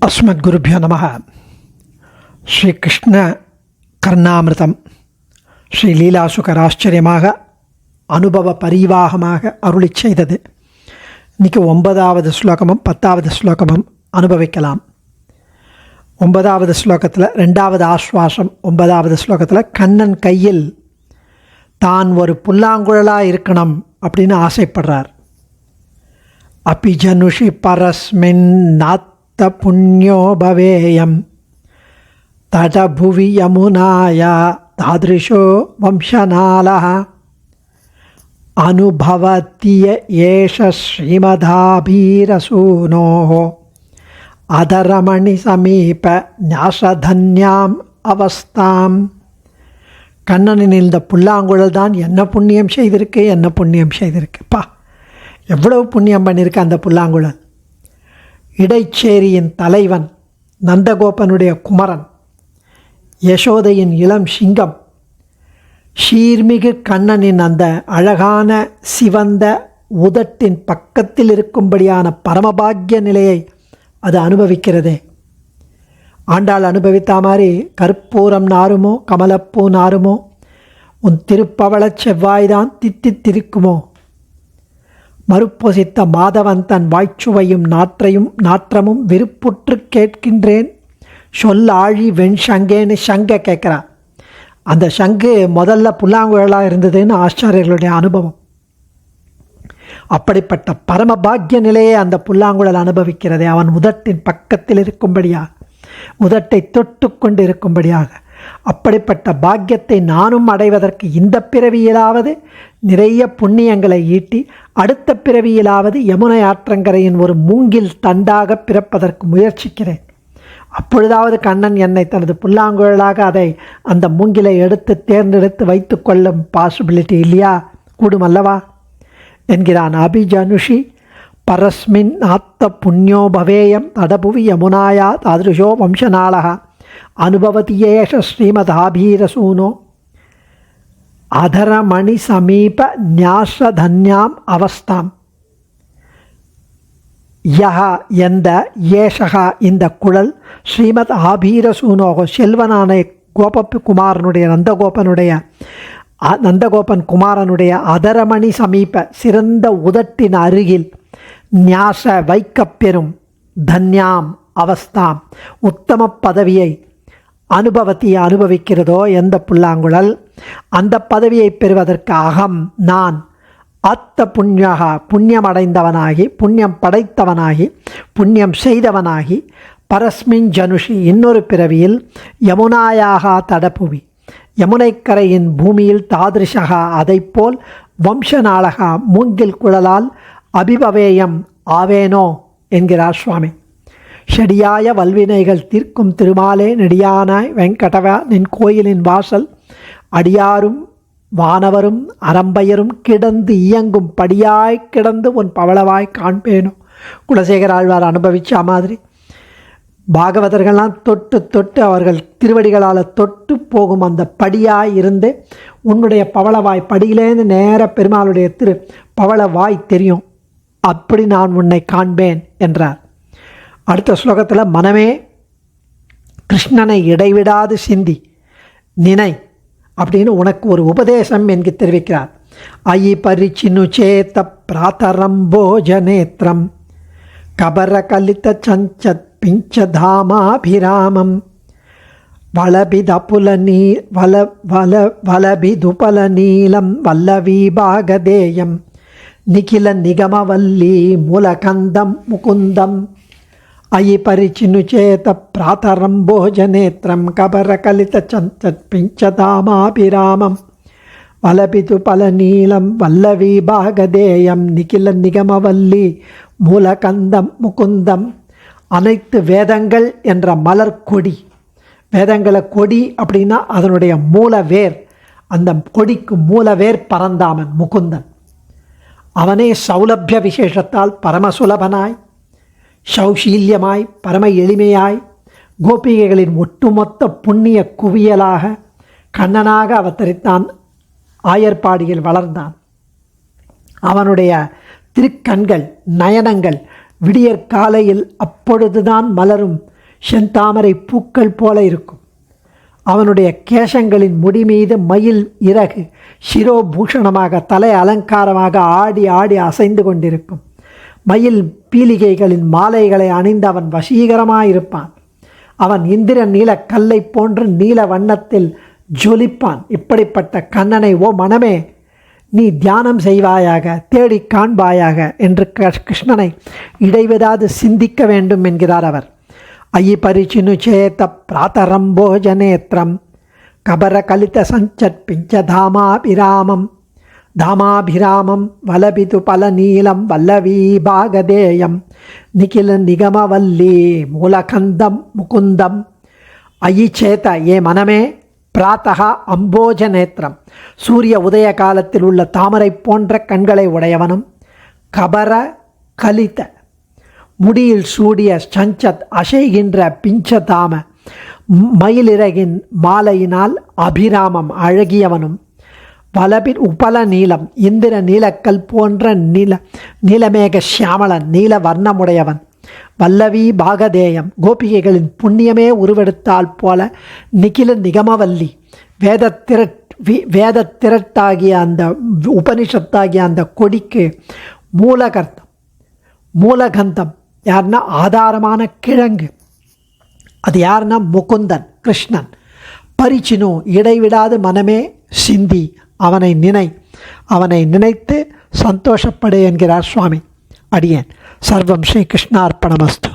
அஸ்மத்குருபியோ நம. ஸ்ரீகிருஷ்ண கர்ணாமிருதம் ஸ்ரீ லீலாசுகர் ஆச்சரியமாக அனுபவ பரிவாகமாக அருளி செய்தது. இன்றைக்கி 9வது ஸ்லோகமும் 10வது ஸ்லோகமும் அனுபவிக்கலாம். 9வது ஸ்லோகத்தில் 2வது ஆஸ்வாசம். 9வது ஸ்லோகத்தில் கண்ணன் கையில் தான் ஒரு புல்லாங்குழலாக இருக்கணும் அப்படின்னு ஆசைப்படுறார். அப்பி ஜனுஷி பரஸ்மின் நாத்த புண்ணியோ பவேயம் தடபுவி யமுனாயா தாதிருஷோ வம்சநாளः அனுபவத்திய ஏஷ ஸ்ரீமதாபீரசூனோः அதரமணி சமீப ஞாசதன்யாம் அவஸ்தாம். கண்ணனின் இந்த புல்லாங்குழல் தான் என்ன புண்ணியம் செய்திருக்குப்பா, எவ்வளவு புண்ணியம் பண்ணியிருக்கு அந்த புல்லாங்குழல். இடைச்சேரியின் தலைவன், நந்தகோபனுடைய குமரன், யசோதையின் இளம் சிங்கம், ஷீர்மிகு கண்ணனின் அந்த அழகான சிவந்த உதட்டின் பக்கத்தில் இருக்கும்படியான பரமபாக்கிய நிலையை அது அனுபவிக்கிறதே. ஆண்டாள் அனுபவித்த மாதிரி கற்பூரம் நாருமோ கமலப்பூ நாருமோ, உன் திருப்பவளச் செவ்வாய்தான் தித்தித்திருக்குமோ, மறுப்பொசித்த மாதவன் தன் வாய்ச்சுவையும் நாற்றமும் விருப்புற்று கேட்கின்றேன் சொல் ஆழி வெண் சங்கேன்னு சங்கை கேட்குறான். அந்த சங்கு முதல்ல புல்லாங்குழலாக இருந்ததுன்னு ஆச்சாரியர்களுடைய அனுபவம். அப்படிப்பட்ட பரமபாக்கிய நிலையை அந்த புல்லாங்குழல் அனுபவிக்கிறதே. அவன் உதட்டின் பக்கத்தில் இருக்கும்படியாக, உதட்டை தொட்டு கொண்டு இருக்கும்படியாக. அப்படிப்பட்ட பாக்கியத்தை நானும் அடைவதற்கு இந்த பிறவியிலாவது நிறைய புண்ணியங்களை ஈட்டி அடுத்த பிறவியிலாவது யமுனை ஆற்றங்கரையின் ஒரு மூங்கில் தண்டாக பிறப்பதற்கு முயற்சிக்கிறேன். அப்பொழுதாவது கண்ணன் என்னை தனது புல்லாங்குழலாக அந்த மூங்கிலை தேர்ந்தெடுத்து வைத்து கொள்ளும் பாசிபிலிட்டி இல்லையா, கூடுமல்லவா என்கிறான். அபிஜனுஷி பரஸ்மின் ஆத்த புண்ணியோ பவேயம் தடபுவி யமுனாயா தாதிருஷோ வம்சநாளः அனுபவதியேஷ ஸ்ரீமதாபீரசூனோ அதரமணி சமீப ஞாசதன்யாம் அவஸ்தாம். யஹா எந்த, ஏஷகா இந்த குழல், ஸ்ரீமத் ஆபீரசூனோக செல்வனான கோபகுமாரனுடைய நந்தகோபன் குமாரனுடைய அதரமணி சமீப சிறந்த உதட்டின் அருகில் ஞாச வைக்கப்பெறும் தன்யாம் அவஸ்தாம் உத்தம பதவியை அனுபவிக்கிறதோ எந்த புல்லாங்குழல், அந்த பதவியை பெறுவதற்கு அகம் நான் அத்த புண்ணியகா புண்ணியமடைந்தவனாகி புண்ணியம் படைத்தவனாகி புண்ணியம் செய்தவனாகி பரஸ்மின் ஜனுஷி இன்னொரு பிறவியில் யமுனாயாக தடபுவி யமுனைக்கரையின் பூமியில் தாதிருஷகா அதைப்போல் வம்சநாளகா மூங்கில் குழலால் அபிபவேயம் ஆவேனோ என்கிறார் சுவாமி. செடியாய வல்வினைகள் தீர்க்கும் திருமாலே நெடியானாய் வெங்கடவா நின் கோயிலின் வாசல் அடியாரும் வானவரும் அரம்பையரும் கிடந்து இயங்கும் படியாய் கிடந்து உன் பவளவாய் காண்பேனோ. குலசேகர ஆழ்வார் அனுபவிச்ச மாதிரி பாகவதர்கள்லாம் தொட்டு அவர்கள் திருவடிகளால் தொட்டு போகும் அந்த படியாய் இருந்து உன்னுடைய பவளவாய் படியிலேருந்து நேர பெருமாளுடைய பவளவாய் தெரியும், அப்படி நான் உன்னை காண்பேன் என்றார். அடுத்த ஸ்லோகத்தில் மனமே கிருஷ்ணனை இடைவிடாது சிந்தி நினை அப்படின்னு உனக்கு ஒரு உபதேசம் என்று தெரிவிக்கிறார். ஐ பரிச்சினு சேத்த பிராத்தரம்போஜநேத்திரம் கபர கலித சஞ்சத் பிஞ்சதாமாபிராமம் வலபிதுபல நீலம் வல்லவீபாகதேயம் நிகில நிகமவல்லி மூலகந்தம் முகுந்தம். அயி பரிச்சினு சேத பிராத்தரம்போஜநேத்திரம் கபர கலித சஞ்சத் பிஞ்சதாமாபிராமம் வலபிதுபல நீலம் வல்லவீபாகதேயம் நிகில நிகமவல்லி மூலகந்தம் முகுந்தம். அனைத்து வேதங்கள் என்ற மலர் கொடி, வேதங்களை கொடி அப்படின்னா அதனுடைய மூலவேர், அந்த கொடிக்கு மூலவேர் பரந்தாமன் முகுந்தன். அவனே சௌலபிய விசேஷத்தால் பரமசுலபனாய் சௌஷீல்யமாய் பரம எளிமையாய் கோபிகைகளின் ஒட்டுமொத்த புண்ணிய குவியலாக கண்ணனாக அவதரித்தான். ஆயர்பாடியில் வளர்ந்தான். அவனுடைய திருக்கண்கள் நயனங்கள் விடியற் காலையில் அப்பொழுதுதான் மலரும் செந்தாமரை பூக்கள் போல இருக்கும். அவனுடைய கேசங்களின் முடி மீது மயில் இறகு சிரோபூஷணமாக தலை அலங்காரமாக ஆடி ஆடி அசைந்து கொண்டிருக்கும். மயில் பீலிகைகளின் மாலைகளை அணிந்து அவன் வசீகரமாயிருப்பான். அவன் இந்திர நீல கல்லை போன்று நீல வண்ணத்தில் ஜொலிப்பான். இப்படிப்பட்ட கண்ணனை ஓ மனமே நீ தியானம் செய்வாயாக, தேடி காண்பாயாக என்று கிருஷ்ணனை இடைவிடாது சிந்திக்க வேண்டும் என்கிறார் அவர். அயி பரிச்சினு சேத்த பிராத்தரம்போஜநேத்திரம் கபர கலித சஞ்சத் பிஞ்ச தாமாபிராமம் வலபிது பல நீலம் வல்லவீ பாகதேயம் நிகில நிகமவல்லி மூலகந்தம் முகுந்தம். அயி சேத்த ஏ மனமே, பிராத்தகா அம்போஜ நேத்திரம் சூரிய உதய காலத்தில் உள்ள தாமரை போன்ற கண்களை உடையவனும், கபர கலித முடியில் சூடிய சஞ்சத் அசைகின்ற பிஞ்சதாம மயிலிறகின் மாலையினால் அபிராமம் அழகியவனும், வலபின் உபல நீலம் இந்திர நீலக்கல் போன்ற நீலமேக சியாமளன் நீல வர்ணமுடையவன், வல்லவி பாகதேயம் கோபிகைகளின் புண்ணியமே உருவெடுத்தால் போல நிகில நிகமவல்லி வேத திரட்டாகிய அந்த உபனிஷத்தாகிய அந்த கொடிக்கு மூலகந்தம் யாருன்னா ஆதாரமான கிழங்கு. அது யாருன்னா முகுந்தன் கிருஷ்ணன். பரிச்சினு இடைவிடாது மனமே சிந்தி அவனை நினைத்து சந்தோஷப்படு என்கிறார் சுவாமி. அடியேன். சர்வம் ஸ்ரீ கிருஷ்ணார்ப்பணமஸ்து.